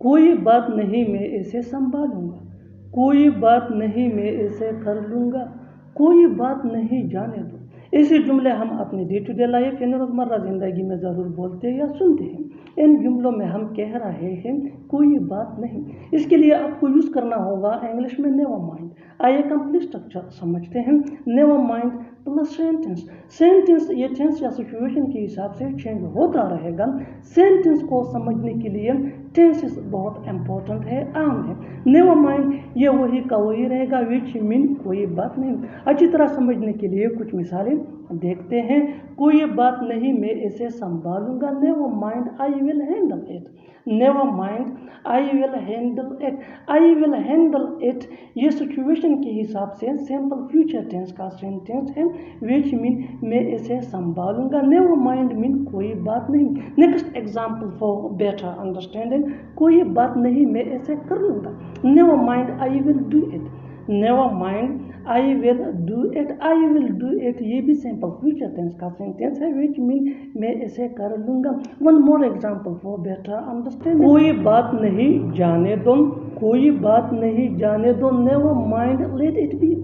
कोई बात नहीं मैं इसे संभालूंगा, कोई बात नहीं मैं इसे कर लूँगा, कोई बात नहीं जाने दो। ऐसे जुमले हम अपनी डे टू डे लाइफ यानी रोज़मर्रा ज़िंदगी में ज़रूर बोलते हैं या सुनते हैं। इन जुमलों में हम कह रहे हैं कोई बात नहीं। इसके लिए आपको यूज़ करना होगा इंग्लिश में नेवर माइंड। आइए कंप्लीट स्ट्रक्चर समझते हैं। Never mind plus sentence. Sentence ये टेंस या सिचुएशन के हिसाब से चेंज होता रहेगा। सेंटेंस को समझने के लिए टेंसेस बहुत इंपॉर्टेंट है, आम है। नेवर माइंड ये वही का वही रहेगा, विच मीन कोई बात नहीं। अच्छी तरह समझने के लिए कुछ मिसालें देखते हैं। कोई बात नहीं मैं इसे संभालूंगा, never mind I will handle it. Never mind I will handle it. I will handle it ये सिचुएशन के हिसाब से सिंपल फ्यूचर टेंस का सेंटेंस है, विच मीन मैं इसे संभालूंगा। नेवर माइंड मीन कोई बात नहीं। Next example for better understanding, कोई बात नहीं मैं इसे कर लूँगा। Never mind I will do it. Never mind I will do it. I will do it ये भी सिंपल फ्यूचर टेंस का सेंटेंस है, विच मीन मैं इसे कर लूँगा। One more example for better understanding, कोई बात नहीं जाने दो, कोई बात नहीं जाने दो। Never mind let it be.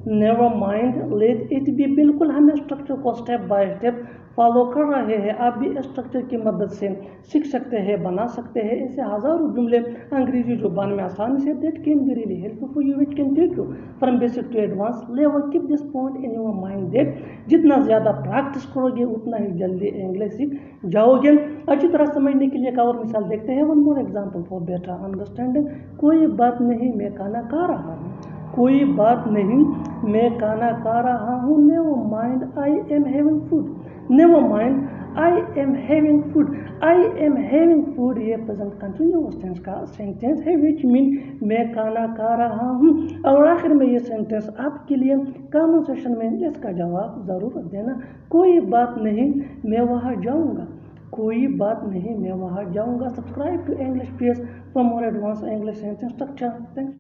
Never mind let it be. बिल्कुल हमें स्ट्रक्चर को स्टेप बाय स्टेप फॉलो कर रहे हैं। आप भी इस स्ट्रक्चर की मदद से सीख सकते हैं, बना सकते हैं। ऐसे हज़ारों जुमले अंग्रेजी जुबान में आसानी से that can be really helpful for you, it can take you from basic to advance level. Keep this point in your mind that जितना ज़्यादा प्रैक्टिस करोगे उतना ही जल्दी इंग्लिश सीख जाओगे। अच्छी तरह समझने के लिए एक और मिसाल देखते हैं। One more example for better understanding, कोई बात नहीं मैं खाना खा रहा हूँ। कोई बात नहीं मैं खाना खा रहा हूँ। Never mind I am having food. Never mind I am having food. I am having food ये प्रेजेंट कंटिन्यूअस टेंस का सेंटेंस है, विच मीन मैं खाना खा रहा हूँ। और आखिर में ये सेंटेंस आपके लिए कमेंट सेक्शन में इसका जवाब ज़रूर देना। कोई बात नहीं मैं वहाँ जाऊँगा। कोई बात नहीं मैं वहाँ जाऊँगा। Subscribe to English page for more advance English sentence structure. Thanks.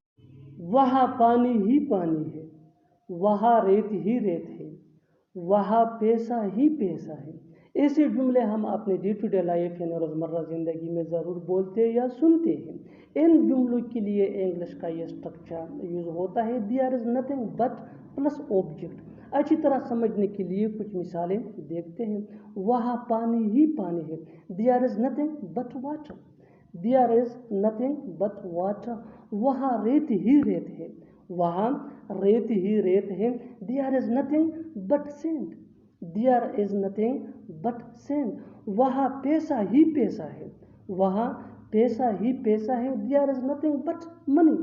वहाँ पानी ही पानी है, वहाँ रेत ही रेत है, वहाँ पैसा ही पैसा है। ऐसे जुमले हम अपने डे टू डे लाइफ यानी रोज़मर्रा ज़िंदगी में ज़रूर बोलते या सुनते हैं। इन जुमलों के लिए इंग्लिश का ये स्ट्रक्चर यूज़ होता है, there is nothing but plus object. अच्छी तरह समझने के लिए कुछ मिसालें देखते हैं। वहाँ पानी ही पानी है, there is nothing but water. There is nothing but water. वहाँ रेत ही रेत है, वहाँ रेत ही रेत है। There is nothing but sand. There is nothing but sand. वहाँ पैसा ही पैसा है, वहाँ पैसा ही पैसा है। There is nothing but money.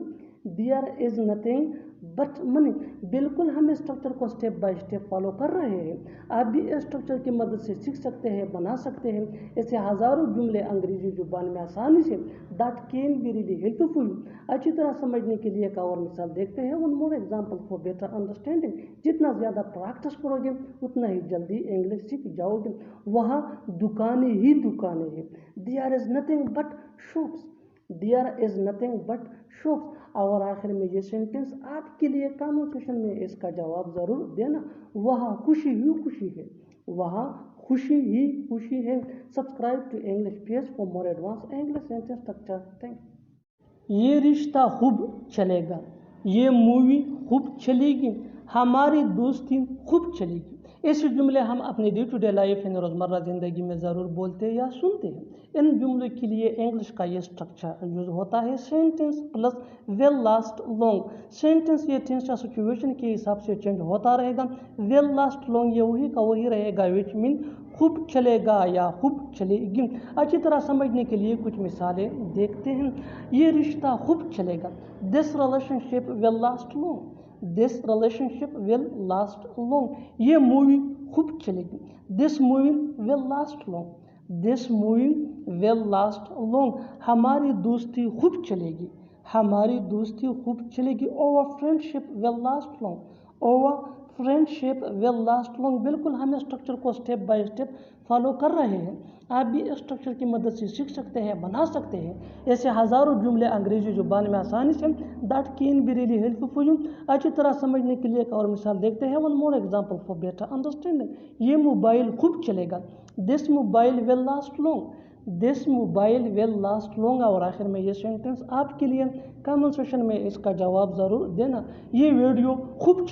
There is nothing but money. बिल्कुल हम स्ट्रक्चर को स्टेप बाय स्टेप फॉलो कर रहे हैं। आप भी इस स्ट्रक्चर की मदद से सीख सकते हैं, बना सकते हैं। ऐसे हज़ारों जुमले अंग्रेजी जुबान में आसानी से that can be really helpful. अच्छी तरह समझने के लिए एक और मिसाल देखते हैं। One more example for better understanding, जितना ज़्यादा प्रैक्टिस करोगे उतना ही जल्दी इंग्लिश सीख जाओगे। वहाँ दुकानें ही दुकानें हैं, there is nothing but shops. There is nothing but shops. और आखिर में ये सेंटेंस आपके लिए कमेंट सेक्शन में इसका जवाब ज़रूर देना। वहाँ खुशी ही खुशी है, वहाँ खुशी ही खुशी है। Subscribe to English page for more advance English sentence structure. Thanks. ये रिश्ता खूब चलेगा, ये मूवी खूब चलेगी, हमारी दोस्ती खूब चलेगी। ऐसे जुमले हम अपने डे टू डे लाइफ यानी रोज़मर्रा ज़िंदगी में ज़रूर बोलते या सुनते हैं। इन जुमलों के लिए इंग्लिश का ये स्ट्रक्चर यूज़ होता है sentence plus will last long. Sentence ये टेंस या सिचुएशन के हिसाब से चेंज होता रहेगा। विल लास्ट लॉन्ग ये वही का वही रहेगा, विच मीन खूब चलेगा या खूब चलेगी। अच्छी तरह समझने के लिए कुछ मिसालें देखते हैं। ये रिश्ता खूब चलेगा, this relationship will last long. This relationship will last long. ये मूवी खूब चलेगी, this movie will last long. This movie will last long. हमारी दोस्ती खूब चलेगी, हमारी दोस्ती खूब चलेगी। Over friendship will last long. Over friendship will last long. बिल्कुल हम स्ट्रक्चर को स्टेप बाय स्टेप फॉलो कर रहे हैं। आप भी इस स्ट्रक्चर की मदद से सीख सकते हैं, बना सकते हैं। ऐसे हज़ारों जुमले अंग्रेजी जुबान में आसानी से that can be really helpful for you. अच्छी तरह समझने के लिए एक और मिसाल देखते हैं। One more example for better understanding, ये मोबाइल खूब चलेगा, this mobile will last long. This mobile will last long. और आखिर में ये सेंटेंस आपके लिए कमेंट सेक्शन में इसका जवाब ज़रूर देना। ये वीडियो खूब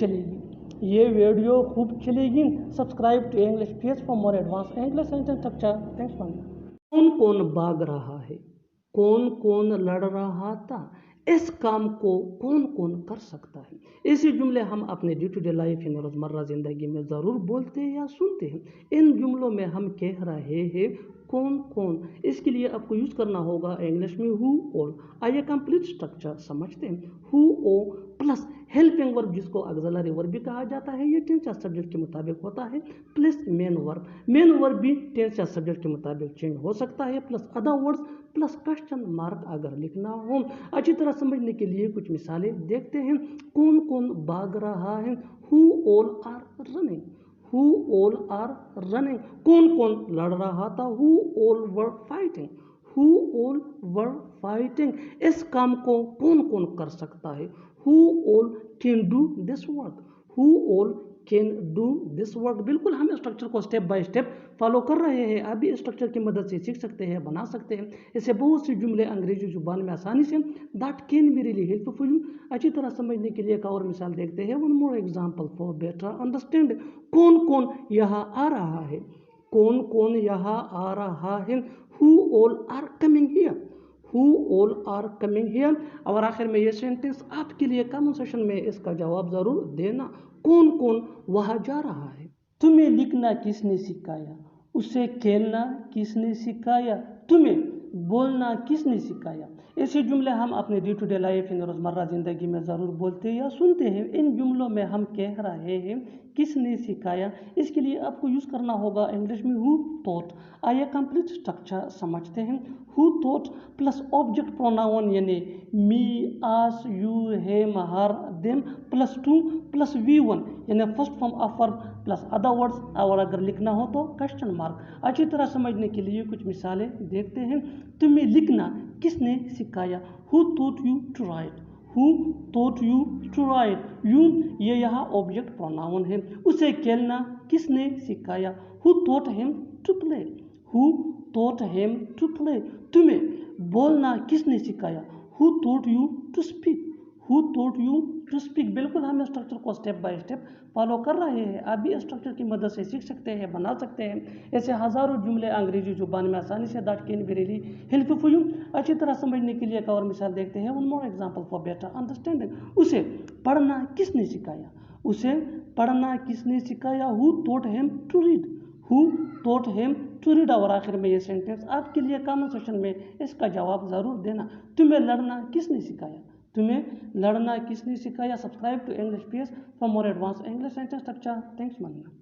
चलेगी। Subscribe to English page for more advance English sentence structure. Thanks for. कौन कौन भाग रहा है, कौन कौन लड़ रहा था, इस काम को कौन कौन कर सकता है। ऐसे जुमले हम अपने डे टू डे लाइफ यानी रोज़मर्रा ज़िंदगी में ज़रूर बोलते हैं या सुनते हैं। इन जुमलों में हम कह रहे हैं कौन कौन, इसके लिए आपको यूज़ करना होगा इंग्लिश में हु ऑल। आइए कंप्लीट स्ट्रक्चर समझते हैं। Who all plus helping verb जिसको ऑक्सिलरी वर्ब भी कहा जाता है, ये टेंस या सब्जेक्ट के मुताबिक होता है, प्लस मेन वर्ब भी टेंस या सब्जेक्ट के मुताबिक चेंज हो सकता है, plus other words plus question mark अगर लिखना हो। अच्छी तरह समझने के लिए कुछ मिसालें देखते हैं। कौन कौन भाग रहा है, who all are running, who all are running. कौन कौन लड़ रहा था, who all were fighting, who all were fighting. इस काम को कौन कौन कर सकता है, who all can do this work, who all can do this work. बिल्कुल हम स्ट्रक्चर को स्टेप बाय स्टेप फॉलो कर रहे हैं। आप भी स्ट्रक्चर की मदद से सीख सकते हैं, बना सकते हैं। ऐसे बहुत से जुमले अंग्रेजी जुबान में आसानी से that can be really helpful you. अच्छी तरह समझने के लिए एक और मिसाल देखते हैं। One more example for better understanding. कौन कौन यहाँ आ रहा है, कौन कौन यहाँ आ रहा है, who all are coming here, who all are coming here. और आखिर में ये सेंटेंस आपके लिए कमेंट सेक्शन में इसका जवाब ज़रूर देना। कौन कौन वहाँ जा रहा है। तुम्हें लिखना किसने सिखाया, उसे खेलना किसने सिखाया, तुम्हें बोलना किसने सिखाया। ऐसे जुमले हम अपने डे टू डे लाइफ यानी रोज़मर्रा ज़िंदगी में ज़रूर बोलते हैं या सुनते हैं। इन जुमलों में हम कह रहे हैं किसने सिखाया, इसके लिए आपको यूज़ करना होगा इंग्लिश में हु थॉट। आइए कंप्लीट स्ट्रक्चर समझते हैं। Who thought plus object pronoun यानी me, us, you, him, her, them plus to plus V1 यानी first form of verb plus other words. और अगर लिखना हो तो क्वेश्चन मार्क। अच्छी तरह समझने के लिए कुछ मिसालें देखते हैं। तुम्हें लिखना किसने सिखाया, who taught you to write, who taught you to write. You ये यहाँ ऑब्जेक्ट प्रोनाउन है। उसे खेलना किसने सिखाया, who taught him to play, who taught him to play. तुम्हें बोलना किसने सिखाया, who taught you to speak, who taught you to speak. बिल्कुल हम स्ट्रक्चर को स्टेप बाय स्टेप फॉलो कर रहे हैं। आप भी स्ट्रक्चर की मदद से सीख सकते हैं, बना सकते हैं। ऐसे हज़ारों जुमले अंग्रेजी जुबान में आसानी से that can be really helpful you. अच्छी तरह समझने के लिए एक और मिसाल देखते हैं। One more example for better understanding. उसे पढ़ना किसने सिखाया, उसे पढ़ना किसने सिखाया, who taught him to read, who taught him to read. और आखिर में ये सेंटेंस आपके लिए कमेंट सेक्शन में इसका जवाब ज़रूर देना। तुम्हें लड़ना किसने सिखाया, तुम्हें लड़ना किसने सिखाया। Subscribe to English page for more advance English sentence structure. Thanks मानना।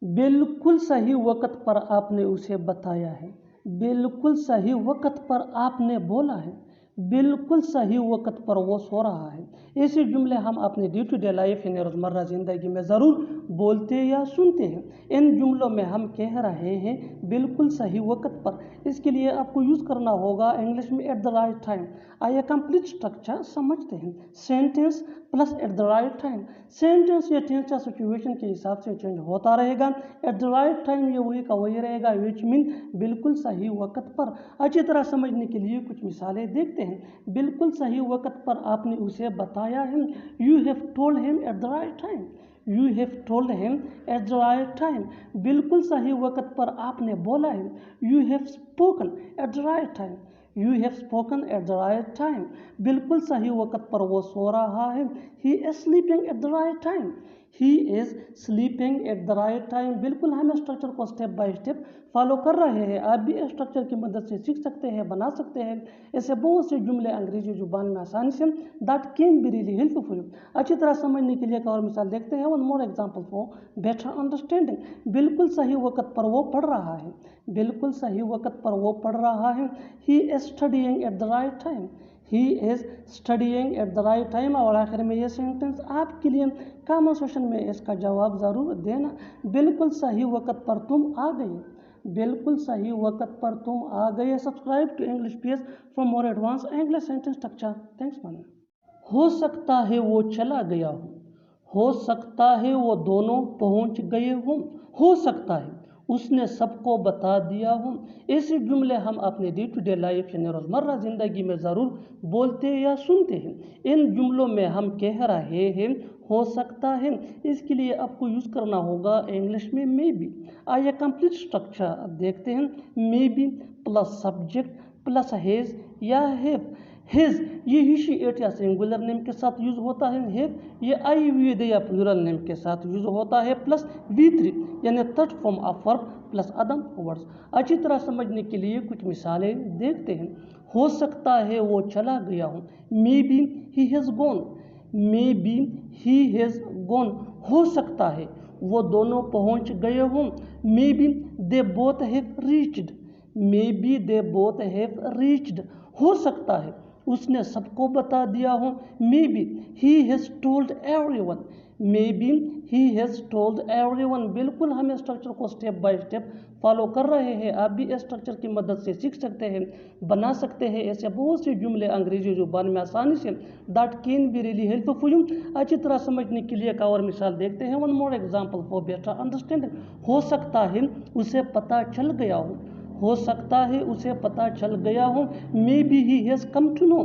बिल्कुल सही वक्त पर आपने उसे बताया है, बिल्कुल सही वक्त पर आपने बोला है, बिल्कुल सही वक्त पर वो सो रहा है। ऐसे जुमले हम अपने डे टू डे लाइफ यानी रोज़मर्रा ज़िंदगी में ज़रूर बोलते या सुनते हैं। इन जुमलों में हम कह रहे हैं बिल्कुल सही वक्त पर, इसके लिए आपको यूज़ करना होगा इंग्लिश में एट द राइट टाइम। आइए कंप्लीट स्ट्रक्चर समझते हैं। Sentence plus at the right time. Sentence या टेंस या सिचुएशन के हिसाब से चेंज होता रहेगा। एट द राइट टाइम ये वही का वही रहेगा, विच मीन बिल्कुल सही वक्त पर। अच्छी तरह समझने के लिए कुछ मिसालें देखते हैं। बिल्कुल सही वक्त पर आपने उसे बताया है, you have told him at the right time, you have told him at the right time. बिल्कुल सही वक्त पर आपने बोला है, you have spoken at the right time, you have spoken at the right time. बिल्कुल सही वक्त पर वो सो रहा है, he is sleeping at the right time, he is sleeping at the right time. बिल्कुल हम स्ट्रक्चर को स्टेप बाय स्टेप फॉलो कर रहे हैं। आप भी स्ट्रक्चर की मदद से सीख सकते हैं, बना सकते हैं। ऐसे बहुत से जुमले अंग्रेजी जुबान में आसानी से that can be really helpful. अच्छी तरह समझने के लिए एक और मिसाल देखते हैं। One more example for better understanding. बिल्कुल सही वक्त पर वो पढ़ रहा है, बिल्कुल सही वक्त पर वो पढ़ रहा है, he is studying at the right time, he is studying at the right time. और आखिर में ये सेंटेंस आपके लिए कमेंट सेक्शन में इसका जवाब ज़रूर देना। बिल्कुल सही वक्त पर तुम आ गए, बिल्कुल सही वक्त पर तुम आ गए। Subscribe to English page for more advance English sentence structure. Thanks man. हो सकता है वो चला गया हो सकता है वो दोनों पहुंच गए हों, हो सकता है उसने सबको बता दिया हूँ। ऐसे जुमले हम अपने डे टू डे लाइफ यानी रोज़मर्रा ज़िंदगी में ज़रूर बोलते या सुनते हैं। इन जुमलों में हम कह रहे हैं हो सकता है, इसके लिए आपको यूज़ करना होगा इंग्लिश में मे बी। आइए कंप्लीट स्ट्रक्चर देखते हैं। May be plus subject plus has या हैव। हैज़ ये ही शी इट या सिंगुलर नेम के साथ यूज़ होता है। हैव ये आई वी दे या प्लूरल नेम के साथ यूज़ होता है। प्लस V3 यानी third form of verb plus other words. अच्छी तरह समझने के लिए कुछ मिसालें देखते हैं। हो सकता है वो चला गया हूँ। May be he has gone. May be he has gone हो सकता है वो दोनों पहुँच गए हों। May be they both have reached. May be they both have reached हो सकता है उसने सबको बता दिया हो। Maybe he has told everyone. May be he has told everyone. बिल्कुल हम स्ट्रक्चर को स्टेप बाय स्टेप फॉलो कर रहे हैं। आप भी स्ट्रक्चर की मदद से सीख सकते हैं, बना सकते हैं ऐसे बहुत से जुमले अंग्रेजी जुबान में आसानी से। That can be really helpful for you. अच्छी तरह समझने के लिए एक और मिसाल देखते हैं। One more example for better understanding. हो सकता है उसे पता चल गया हो। हो सकता है उसे पता चल गया हो। Maybe he has come to know.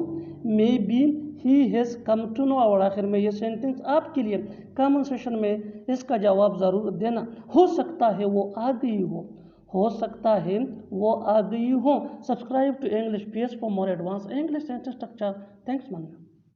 Maybe he has come to know. और आखिर में ये सेंटेंस आपके लिए कमेंट सेशन में इसका जवाब ज़रूर देना। हो सकता है वो आ गई हो। हो सकता है वो आ गई हो। Subscribe to English page for more advance English sentence structure. Thanks मन।